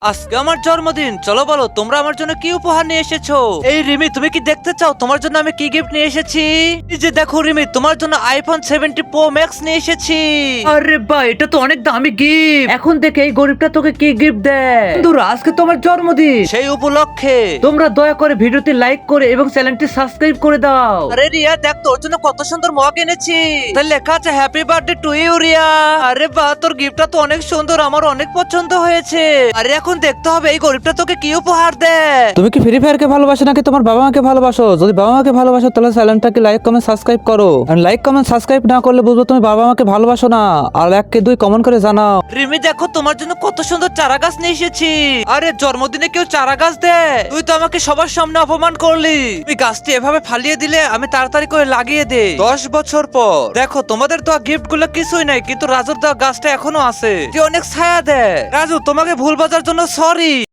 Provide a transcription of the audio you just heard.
আজকে আমার জন্মদিন, চলো বলো তোমরা আমার জন্য কি উপহার নিয়ে এসেছো। এই রিমি, তুমি কি দেখতে চাও তোমার জন্য আমি কি গিফট নিয়ে এসেছি? এই যে দেখো রিমি, তোমার জন্য আইফোন 70 প্রো ম্যাক্স নিয়ে এসেছি। আরে ভাই, এটা তো অনেক দামি গিফট। এখন দেখে এই গরিবটা তোকে কি গিফট দেয়। বন্ধুরা, আজকে তোমার জন্মদিন, সেই উপলক্ষে তোমরা দয়া করে ভিডিওটি লাইক করে এবং চ্যানেলটি সাবস্ক্রাইব করে দাও। আরে রিয়া, দেখ তোর জন্য কত সুন্দর মগ এনেছি। তাই লেখা আছে happy birthday to you Riya. আরে বাহ, তোর গিফটটা তো অনেক সুন্দর, আমার অনেক পছন্দ হয়েছে। আরে এখন দেখতে হবে এই গরিবটা তোকে কি উপহার দেয়। তুমি কি ফ্রি ফায়ারকে ভালোবাসো নাকি তোমার বাবা মাকে ভালোবাসো? যদি বাবা মাকে ভালোবাসো তাহলে চ্যানেলটাকে লাইক কমেন্ট সাবস্ক্রাইব করো। আর লাইক কমেন্ট সাবস্ক্রাইব না করলে বুঝবো তুমি বাবা মাকে ভালোবাসো না। আর 1 কে 2 কমেন্ট করে জানাও। রিমি দেখো, তোমার জন্য কত সুন্দর চারা গাছ নিয়ে এসেছি। আরে জন্মদিনে কেউ চারা গাছ দেয়? তুই তো আমাকে সবার সামনে অপমান করলি। তুই গাছটি এভাবে ফালিয়ে দিলে আমি তাড়াতাড়ি করে লাগিয়ে দেই। 10 বছর পর দেখো, তোমাদের দেওয়া গিফট গুলো কিছুই নাই, কিন্তু রাজুর দেওয়া গাছটা এখনো আছে, যে অনেক ছায়া দেয়। রাজু, তোমাকে ভুল বোঝার জন্য সরি।